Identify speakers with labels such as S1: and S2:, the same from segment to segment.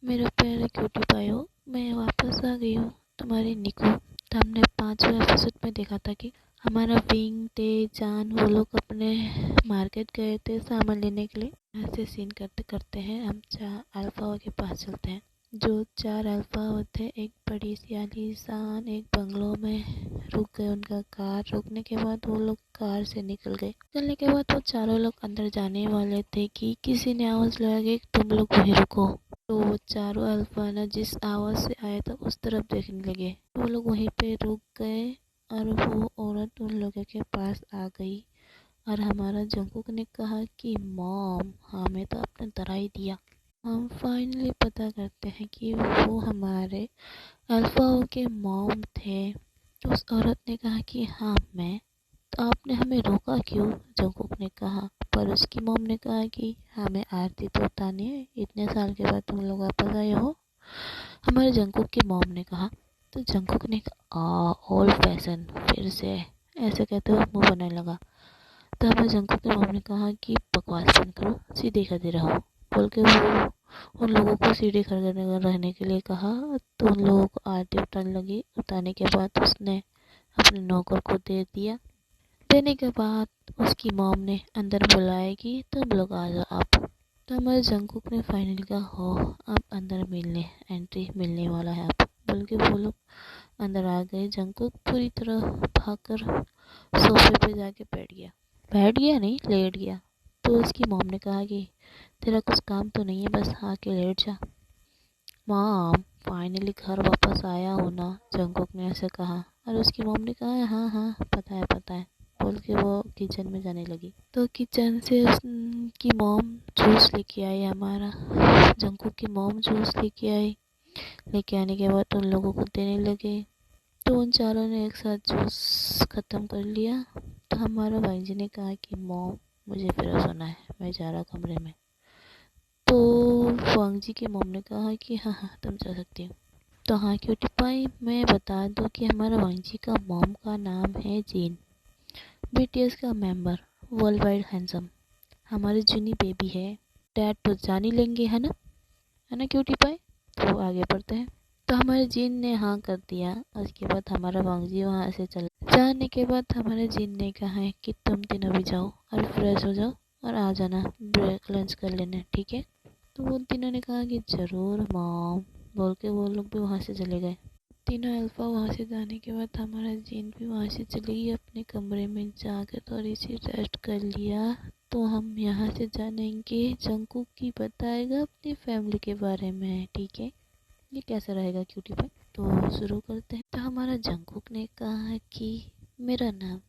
S1: मेरे प्यारे क्यूटी पायो, मैं वापस आ गई हूँ तुम्हारी निको। तो हमने 5वें एपिसोड में देखा था कि हमारा विंग ते जान वो लोग अपने मार्केट गए थे सामान लेने के लिए। यहाँ से सीन करते करते हैं हम 4 अल्फा के पास चलते हैं। जो 4 अल्फा थे एक बड़ी सी आलीशान एक बंगलो में रुक गए। उनका कार रुकने के बाद वो लोग कार से निकल गए। निकलने के बाद वो चारों लोग अंदर जाने वाले थे कि किसी ने आवाज लगाई कि तुम लोग वहीं रुको। तो वो चारों अल्फा ना जिस आवाज से आया था उस तरफ देखने लगे। वो लोग वहीं पे रुक गए और वो औरत उन लोगों के पास आ गई और हमारा जंकुक ने कहा कि मॉम हमें तो आपने डरा ही दिया। हम फाइनली पता करते हैं कि वो हमारे अल्फाओं के मॉम थे। तो उस औरत ने कहा कि हाँ मैं, तो आपने हमें रोका क्यों? जंकुक ने कहा। पर उसकी मॉम ने कहा कि हमें आरती तो उतारनी है, इतने साल के बाद तुम लोग वापस आए हो। हमारे जंकुक की मॉम ने कहा। तो जंकुक ने कहा ओल्ड फैशन, फिर से ऐसे कहते हुए मुंह बनाने लगा। तो हमारे जंकुक की मॉम ने कहा कि बकवास बंद करो, सीधे खड़े रहो बोल के वो उन लोगों को सीढ़ी खड़े रहने के लिए कहा। तो उन लोगों को आरती उतारने लगी। उतारने के बाद उसने अपने नौकर को दे दिया। देने के बाद उसकी मॉम ने अंदर बुलाया कि तुम लोग आ जाओ आप। तो हमारे जंकुक ने फाइनली कहा हो अब अंदर मिलने एंट्री मिलने वाला है आप बोल के वो लोग अंदर आ गए। जंकुक पूरी तरह भागकर सोफे पे जाके बैठ गया नहीं लेट गया। तो उसकी मॉम ने कहा कि तेरा कुछ काम तो नहीं है, बस आके लेट जा। मॉम फाइनली घर वापस आया हो ना, जंकुक ने ऐसे कहा। और उसकी मॉम ने कहा हाँ हाँ पता है बोल के वो किचन में जाने लगी। तो किचन से उसकी मॉम जूस लेके आई। हमारा जंकुक की मॉम जूस लेके आई। लेके आने के बाद उन लोगों को देने लगे। तो उन चारों ने एक साथ जूस खत्म कर लिया। तो हमारा भाई जी ने कहा कि मॉम मुझे फिर सोना है, मैं जा रहा कमरे में। तो वांग जी की मॉम ने कहा कि हाँ हाँ तुम जा सकती हो। तो हाँ क्यूटी पाई मैं बता दूं कि हमारा वांग जी का मॉम का नाम है जीन, बीटीएस का मेंबर, वर्ल्ड वाइड हैंडसम, हमारी जूनी बेबी है। डैड तो जान ही लेंगे है ना क्यूटी पाई। तो आगे बढ़ते हैं। तो हमारे जीन ने हाँ कर दिया। उसके बाद हमारा वांग जी वहाँ से चला जाने के बाद हमारे जीन ने कहा है कि तुम तीनों भी जाओ और फ्रेश हो जाओ और आ जाना ब्रेक लंच कर लेना, ठीक है। तो वो तीनों ने कहा कि ज़रूर मॉम बोल के वो लोग भी वहाँ से चले गए। तीनों अल्फा वहाँ से जाने के बाद हमारा जीन भी वहाँ से चली गई अपने कमरे में जाकर थोड़ी सी रेस्ट कर लिया। तो हम यहाँ से जानेंगे जंकुक की बताएगा अपनी फैमिली के बारे में, ठीक है। ये कैसा रहेगा क्यूटी भाई? तो शुरू करते हैं। तो हमारा जंकुक ने कहा कि मेरा नाम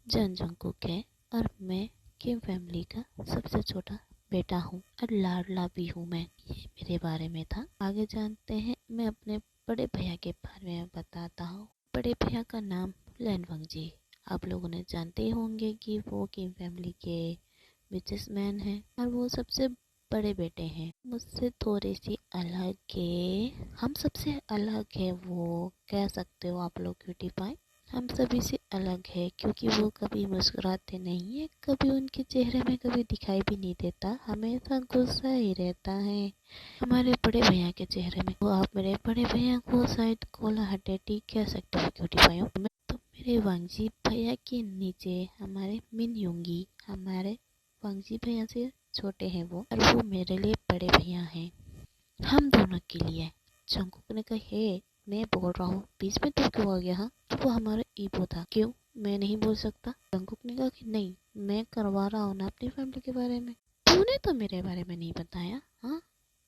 S1: जन जंकुक है और मैं किम फैमिली का सबसे छोटा बेटा हूँ और लाडला भी हूँ मैं। ये मेरे बारे में था। आगे जानते हैं। मैं अपने बड़े भैया के बारे में बताता हूँ। बड़े भैया का नाम लैनवंग जी। आप लोगों ने जानते ही होंगे कि वो किम फैमिली के बिजनेसमैन हैं और वो सबसे बड़े बेटे हैं। मुझसे थोड़ी सी अलग है, हम सबसे अलग है वो कह सकते हो आप लोग क्यूटी पाई। हम सभी से अलग है क्योंकि वो कभी मुस्कुराते नहीं है, कभी उनके चेहरे में कभी दिखाई भी नहीं देता, हमेशा गुस्सा ही रहता है हमारे बड़े भैया के चेहरे में। वो आप मेरे बड़े भैया को शायद कोला हटेटी कह सकते हो क्यूटी पाई। तो मेरे वांगजी भैया के नीचे हमारे मिन योंगी, हमारे वांगजी भैया से छोटे हैं वो, और वो मेरे लिए बड़े भैया हैं हम दोनों के लिए। जंकुक ने कहा हे मैं बोल रहा हूँ बीच में तू क्यों आ गया? हाँ तो वो हमारा ईबो था, क्यों मैं नहीं बोल सकता? जंकुक ने कहा कि नहीं मैं करवा रहा हूँ ना अपनी फैमिली के बारे में, तूने तो मेरे बारे में नहीं बताया। हाँ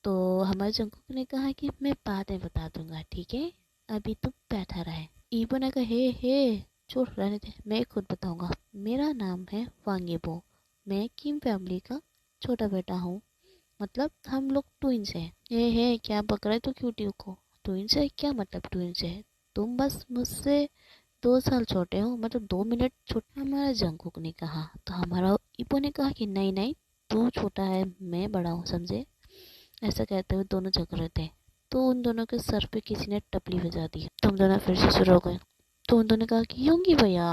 S1: तो हमारे जंकुक ने कहा कि मैं बाद में बता दूंगा, ठीक है अभी तू बैठा रहे। ईबो ने कहा हे छोड़ रहने दे, मैं खुद बताऊंगा। मेरा नाम है वांगेबो, मैं किम फैमिली का छोटा बेटा हूँ, मतलब हम लोग ट्विंस हैं। ये क्या बक रहा है तू क्यूटी को? ट्विंस है क्या मतलब ट्विंस है? तुम बस मुझसे 2 साल छोटे हो, मतलब 2 मिनट छोटा। हमारा जंकुक ने कहा। तो हमारा इपो ने कहा कि नहीं नहीं तू छोटा है मैं बड़ा हूँ समझे। ऐसा कहते हुए दोनों झगड़ रहे थे। तो उन दोनों के सर पे किसी ने टपली बजा दी। तुम दोनों फिर से शुरू हो गए। तो उन दोनों ने कहा कि योंगी भैया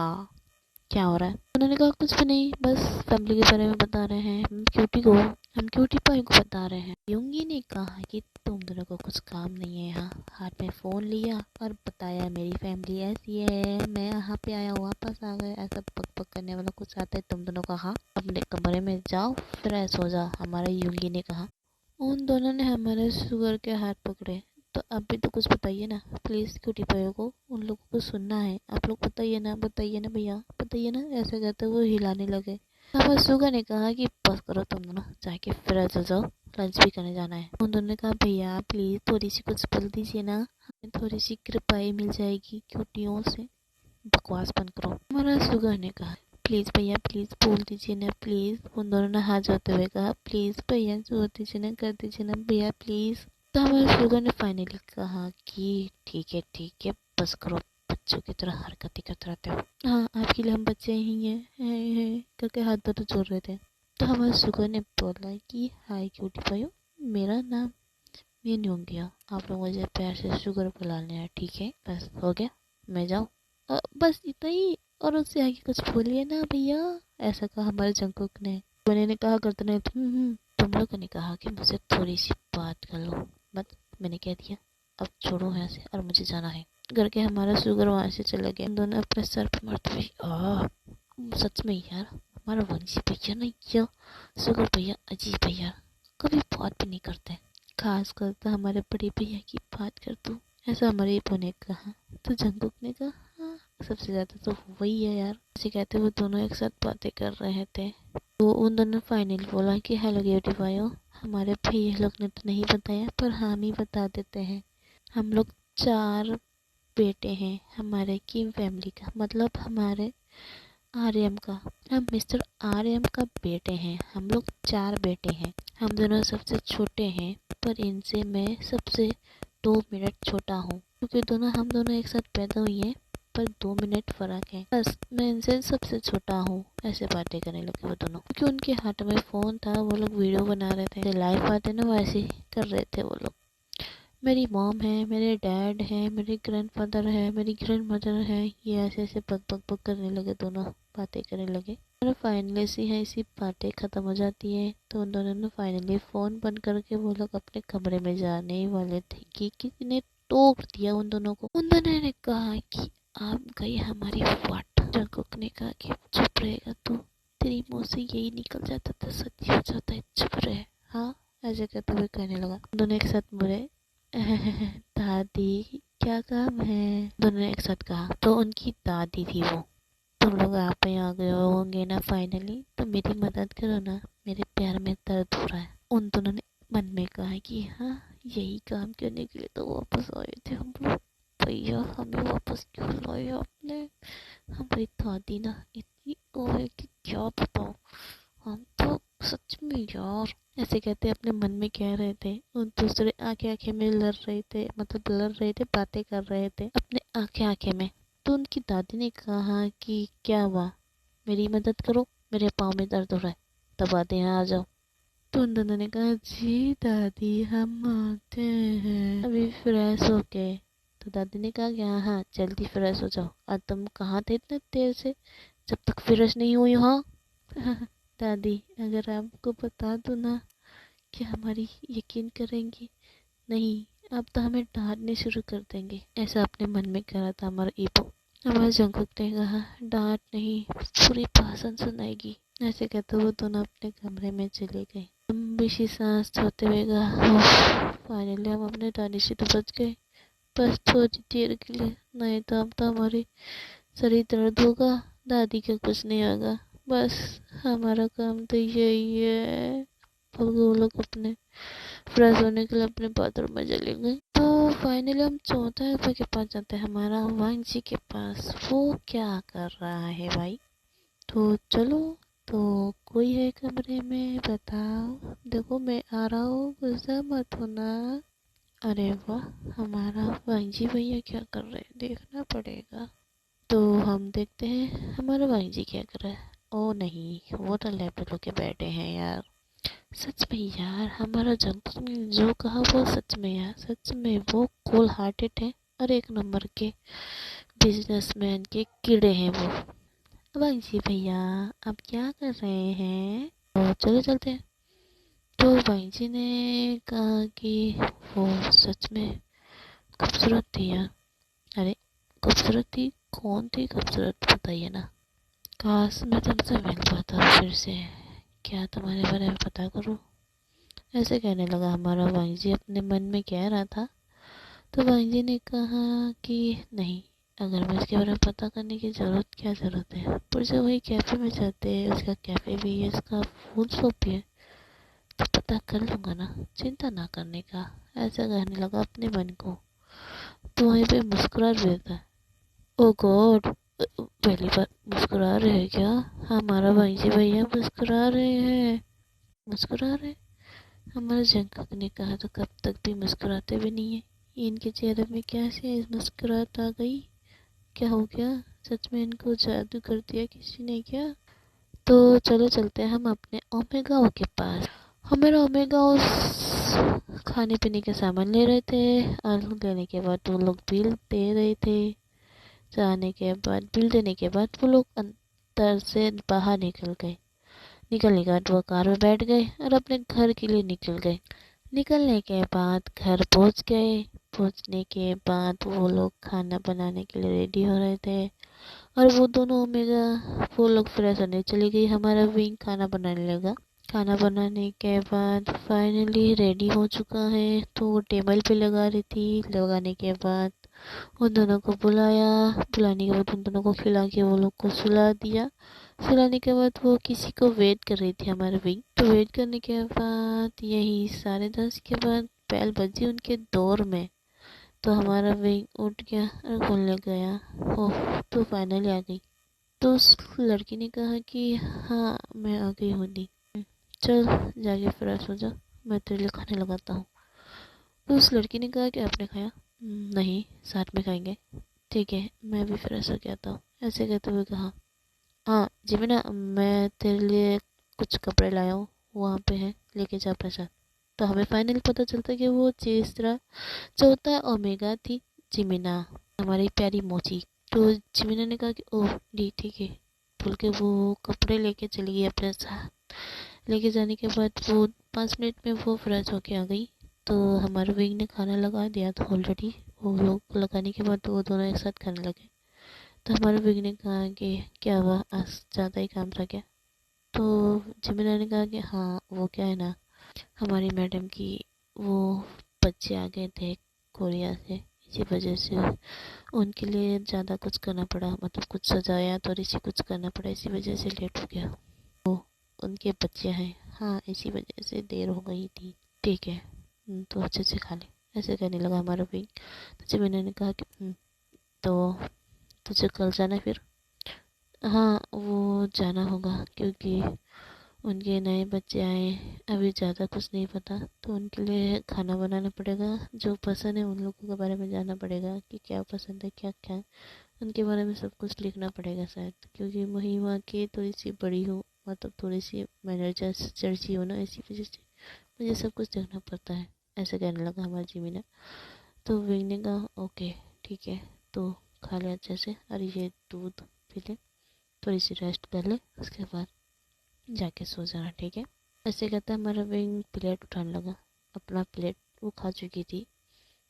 S1: क्या हो रहा है? उन्होंने कहा कुछ भी नहीं, बस फैमिली के बारे में बता रहे हैं, हम क्यूटी पाई को बता रहे हैं। योंगी ने कहा कि तुम दोनों को कुछ काम नहीं है यहाँ। हाथ में फोन लिया और बताया मेरी फैमिली ऐसी है, मैं यहाँ पे आया वापस आ गया। ऐसा पक पक करने वाला कुछ आता है? तुम दोनों कहा अपने कमरे में जाओ, फ्रेश हो जाओ, हमारे योंगी ने कहा। उन दोनों ने हमारे शुगर के हाथ पकड़े। तो आप भी तो कुछ बताइए ना प्लीज़, क्यूटी पाई को, उन लोगों को सुनना है। आप लोग बताइए ना भैया, बताइए ना। ऐसे कहते वो हिलाने लगे। अब शुगर ने कहा कि बस करो तुम दोनों, जाके फ्रेश हो जाओ, लंच भी करने जाना है। उन दोनों ने कहा भैया प्लीज़ थोड़ी सी कुछ बोल दीजिए ना, हमें थोड़ी सी कृपाई मिल जाएगी क्यूटियों से। बकवास बंद करो, हमारा शुगर ने कहा। प्लीज़ भैया प्लीज़ बोल दीजिए ना प्लीज़। उन दोनों ने हाथ जोड़ते हुए कहा प्लीज़ भैया जोड़ दीजिए ना, कर दीजिए ना भैया प्लीज़। तो हमारे शुगर ने फाइनली कहा कि ठीक है बस करो, बच्चों की तरह हरकतें करते रहते हो। हाँ आपके लिए हम बच्चे ही हैं करके हाथ दोनों जोड़ रहे थे। तो हमारे शुगर ने बोला कि हाय क्यूटी पाई, मेरा नाम ये नहीं हो गया, आप लोग मुझे प्यार से शुगर बुला लेना, ठीक है? बस हो गया, मैं जाऊँ? बस इतना ही, और उससे आगे कुछ बोलिए ना भैया, ऐसा कहा हमारे जंकुक ने। बने ने कहा करते नहीं, तुम लोगों ने कहा कि मुझे थोड़ी सी बात कर लो, बस मैंने कह दिया, अब छोड़ो यहाँ से और मुझे जाना है। करके हमारा शुगर वहाँ से चला गया। दोनों अपने सर पे मारते हुए सच में यार हमारा वंशी भैया ना, या शुगर भैया अजीब भैया, कभी बात भी नहीं करते, खास कर तो हमारे बड़े भैया की बात कर तू, ऐसा हमारे इपो ने कहा। तो जंगकुक ने कहा हाँ सबसे ज्यादा तो वही है यार। ऐसे कहते वो दोनों एक साथ बातें कर रहे थे। तो उन दोनों ने फाइनली बोला कि हेलो क्यूटी पाई, हमारे भैया लोग ने तो नहीं बताया पर हम ही बता देते हैं। हम लोग 4 बेटे हैं हमारे की फैमिली का, मतलब हमारे आर्यम का, हम मिस्टर आर्यम का बेटे हैं। हम लोग 4 बेटे हैं। हम दोनों सबसे छोटे हैं, पर इनसे मैं सबसे 2 मिनट छोटा हूँ, क्योंकि हम दोनों एक साथ पैदा हुए हैं, पर 2 मिनट फर्क है, बस मैं इनसे सबसे छोटा हूँ। ऐसे बातें करने लगे वो दोनों, क्योंकि उनके हाथ में फ़ोन था, वो लोग वीडियो बना रहे थे, लाइव आते ना वैसे ही कर रहे थे वो लोग। मेरी मॉम है, मेरे डैड है, मेरे ग्रैंडफादर है, मेरी ग्रैंड मदर है, ये ऐसे ऐसे बक बक बक करने लगे, दोनों बातें करने लगे। और फाइनली सी है ऐसी बातें खत्म हो जाती है। तो उन दोनों ने फाइनली फ़ोन बंद करके वो लोग अपने कमरे में जाने वाले थे कि किसी ने टोक दिया उन दोनों को। उन दोनों ने कहा कि आप गई हमारी वाट। जंकुक ने कहा कि चुप रहेगा तू, तेरी मुँह से यही निकल जाता था, सच हो जाता है, चुप रहे। हाँ ऐसे कहते हुए कहने लगा। दोनों एक साथ बोले दादी क्या काम है? दोनों ने एक साथ कहा। तो उनकी दादी थी वो। तुम लोग आप ही आ गए होंगे ना फाइनली, तो मेरी मदद करो ना, मेरे पैर में दर्द हो रहा है। उन दोनों ने मन में कहा कि हाँ यही काम करने के लिए तो वापस आए थे हम लोग, भैया हमें वापस क्यों लाए आपने? हमारी दादी ना इतनी वो है कि क्या बताओ, हम तो सच में यार, ऐसे कहते अपने मन में कह रहे थे। उन दूसरे आंखें में लड़ रहे थे, मतलब लड़ रहे थे, बातें कर रहे थे अपने आंखें में। तो उनकी दादी ने कहा कि क्या हुआ, मेरी मदद करो, मेरे पाँव में दर्द हो रहा है, दबा दे यहाँ आ जाओ। तो उन दोनों ने कहा जी दादी हम आते हैं अभी फ्रेश होके। तो दादी ने कहा कि हाँ हाँ जल्दी फ्रेश हो जाओ, आज तुम कहाँ थे इतने देर से, जब तक फ्रेश नहीं हुई? हाँ दादी अगर आपको बता दूँ ना कि हमारी यकीन करेंगी नहीं, अब तो हमें डांटने शुरू कर देंगे, ऐसा अपने मन में कह रहा था हमारा ईपो। हमारे जंकुक ने कहा डांट नहीं, पूरी भाषण सुनाएगी। ऐसे कहते वो दोनों अपने कमरे में चले गए। लंबी सी सांस छोड़ते हुए कहा फाइनली हम अपने दादी से तो बच गए, बस थोड़ी देर के लिए, नहीं तो अब तो हमारी शरीर दर्द होगा, दादी का कुछ नहीं होगा, बस हमारा काम तो यही है। वो लोग अपने फ्रेश होने के लिए अपने बाथरूम में चले गए। तो फाइनली हम चौथा रुपये के पास जाते हैं, हमारा वांग जी के पास। वो क्या कर रहा है भाई? तो चलो, तो कोई है कमरे में, बताओ। देखो मैं आ रहा हूँ, गुस्सा मत होना। अरे वाह, हमारा वांग जी भैया क्या कर रहे हैं, देखना पड़ेगा। तो हम देखते हैं हमारा वांग जी क्या कर रहा है। ओ नहीं, वो तो लैपटॉप के बैठे हैं यार। सच में यार हमारा जंकुक ने जो कहा वो सच में यार, सच में वो कोल हार्टेड है और एक नंबर के बिजनेसमैन के कीड़े हैं वो। वांसी भैया, आप क्या कर रहे हैं? तो चलो चलते हैं। तो वांसी ने कहा कि वो सच में खूबसूरत थी यार। अरे खूबसूरत थी? कौन थी खूबसूरत, बताइए ना। काश मैं तुमसे मिल पाता फिर से, क्या तुम्हारे बारे में पता करूं। ऐसे कहने लगा हमारा वांसी, अपने मन में कह रहा था। तो वांसी ने कहा कि नहीं, अगर मैं इसके बारे में पता करने की क्या ज़रूरत है। पर से वही कैफ़े में जाते हैं, उसका कैफ़े भी है, उसका फूल शॉप भी है, तो पता कर लूँगा ना, चिंता ना करने का। ऐसा कहने लगा अपने मन को। तो वहीं पे मुस्कुरा भी देता है। ओ गॉड, पहली बार मुस्कुरा रहे हैं क्या? हमारा वांसी भैया मुस्कुरा रहे हैं। मुस्कुरा रहे? हमारे जंकक ने कहा तो कब तक भी मुस्कुराते भी नहीं है। इनके चेहरे में कैसे मुस्कुराहट आ गई? क्या हो गया? सच में इनको जादू कर दिया किसी ने क्या? तो चलो चलते हैं हम अपने ओमेगा के पास। हमारा ओमेगा खाने पीने के सामान ले रहे थे, और लेने के बाद वो लोग बिल दे रहे थे। जाने के बाद, बिल देने के बाद वो लोग अंदर से बाहर निकल गए। निकलने के बाद वो कार में बैठ गए और अपने घर के लिए निकल गए। निकलने के बाद घर पहुंच गए। पहुंचने के बाद वो लोग खाना बनाने के लिए रेडी हो रहे थे, और वो दोनों ओमेगा, वो लोग फ्रेश होने चली गई। हमारा विंग खाना बनाने लगा। खाना बनाने के बाद फाइनली रेडी हो चुका है, तो वो टेबल पे लगा रही थी। लगाने के बाद उन दोनों को बुलाया। बुलाने के बाद उन दोनों को खिला के वो लोग को सुला दिया। सुलाने के बाद वो किसी को वेट कर रही थी हमारे विंग। तो वेट करने के बाद यही 10:30 के बाद बेल बजी उनके दौर में। तो हमारा विंग उठ गया और खोलने गया। ओह, तो फाइनली आ गई। तो उस लड़की ने कहा कि हाँ मैं आ गई हूँ दी, चल जाके फ्रेश हो जा, मैं तेरे लिए खाने लगाता हूँ। तो उस लड़की ने कहा कि आपने खाया? नहीं, साथ में खाएंगे। ठीक है, मैं भी फ्रेश होके आता हूँ। ऐसे कहते हुए कहा। हाँ जिमिना, मैं तेरे लिए कुछ कपड़े लाया हूँ, वहाँ पे है, लेके जा अपने साथ। तो हमें फाइनली पता चलता कि वो तीसरा चौथा ओमेगा थी जिमिना, हमारी प्यारी मोची। तो जिमिना ने कहा कि ओह डी ठीक है, बोल के वो कपड़े लेके चली गई अपने साथ। लेके जाने के बाद वो 5 मिनट में वो फ्रेश होके आ गई। तो हमारे विंग ने खाना लगा दिया था ऑलरेडी। वो लोग लगाने के बाद वो दोनों एक साथ खाने लगे। तो हमारे विंग ने कहा कि क्या हुआ, आज ज़्यादा ही काम था क्या? तो जिमिना ने कहा कि हाँ वो क्या है ना, हमारी मैडम की वो बच्चे आ गए थे कोरिया से, इसी वजह से उनके लिए ज़्यादा कुछ करना पड़ा, मतलब कुछ सजाया तो इसी कुछ करना पड़ा, इसी वजह से लेट हो गया। वो उनके बच्चे हैं, हाँ इसी वजह से देर हो गई थी। ठीक है, तो अच्छे से खा ले, ऐसे कहने लगा हमारा भी। तो जब मैंने कहा कि तो तुझे कल जाना है फिर? हाँ वो जाना होगा, क्योंकि उनके नए बच्चे आए, अभी ज़्यादा कुछ नहीं पता, तो उनके लिए खाना बनाना पड़ेगा। जो पसंद है उन लोगों के बारे में जानना पड़ेगा कि क्या पसंद है, क्या क्या उनके बारे में सब कुछ लिखना पड़ेगा शायद, क्योंकि वही वहाँ की थोड़ी सी बड़ी हूँ, मतलब थोड़ी सी मैनेजर चर्ची हो ना, इसी वजह से मुझे सब कुछ देखना पड़ता है। ऐसे कहने लगा हमारा जिमीना। तो विंग ने कहा ओके ठीक है, तो खा ले अच्छे से, और ये दूध पी ले, थोड़ी सी रेस्ट कर ले, उसके बाद जाके सो जाना, ठीक है? ऐसे कहता हमारा विंग प्लेट उठाने लगा। अपना प्लेट वो खा चुकी थी,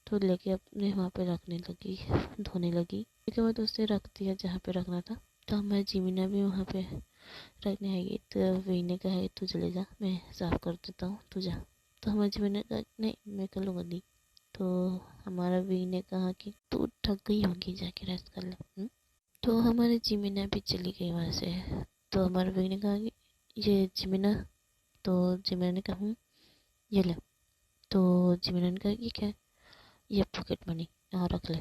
S1: तो लेके अपने वहाँ पे रखने लगी, धोने लगी। उसके बाद उसे रख दिया जहाँ पे रखना था। तो हमारी जिमीना भी वहाँ पे रखने आएगी। तो विंग ने कहा तू चले जा, मैं साफ़ कर देता हूँ, तू जा। तो हमारी जिमीना ने कहा नहीं मैं कर लूँगा दी। तो हमारा विंग ने कहा कि तू थक गई होगी, जाके रेस्ट कर ले। तो हमारी जिमीना भी चली गई वहाँ से। तो हमारे विंग ने कहा कि ये जिमीना। तो जिमीना ने कहा ये ले। तो जिमीना ने कहा ये क्या है? ये पॉकेट मनी, हाँ रख ले।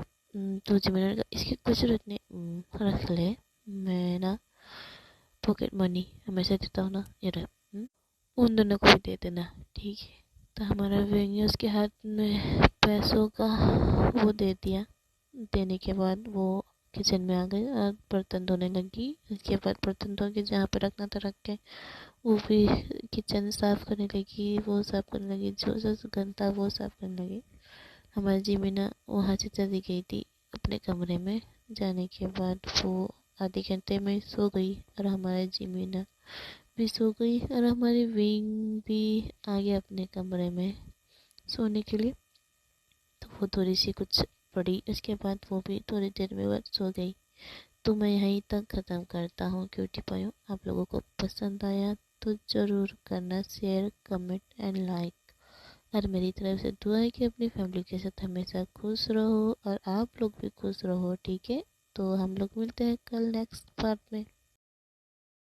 S1: तो जिमीना ने कहा इसकी कुछ ज़रूरत नहीं, रख ले, मैं ना पॉकेट मनी हमेशा देता हूँ ना, ये रख। उन दोनों को भी दे देना, ठीक है? तो हमारा विंग उसके हाथ में पैसों का वो दे दिया। देने के बाद वो किचन में आ गई और बर्तन धोने लगी। उसके बाद बर्तन धो के जहाँ पे रखना था रख के वो भी किचन साफ़ करने लगी, वो साफ़ करने लगी, जो जो गंदा वो साफ़ करने लगी। हमारी जिमीना वहाँ से चली गई थी अपने कमरे में। जाने के बाद वो आधे घंटे में सो गई और हमारा जिमीना भी सो गई और हमारी विंग भी आ गया अपने कमरे में सोने के लिए। तो वो थोड़ी सी कुछ पड़ी, उसके बाद वो भी थोड़ी देर में बाद सो गई। तो मैं यहीं तक ख़त्म करता हूँ क्यूटी पायो। आप लोगों को पसंद आया तो ज़रूर करना शेयर, कमेंट एंड लाइक। और मेरी तरफ से दुआ है कि अपनी फैमिली के साथ हमेशा खुश रहो और आप लोग भी खुश रहो, ठीक है। तो हम लोग मिलते हैं कल नेक्स्ट पार्ट में।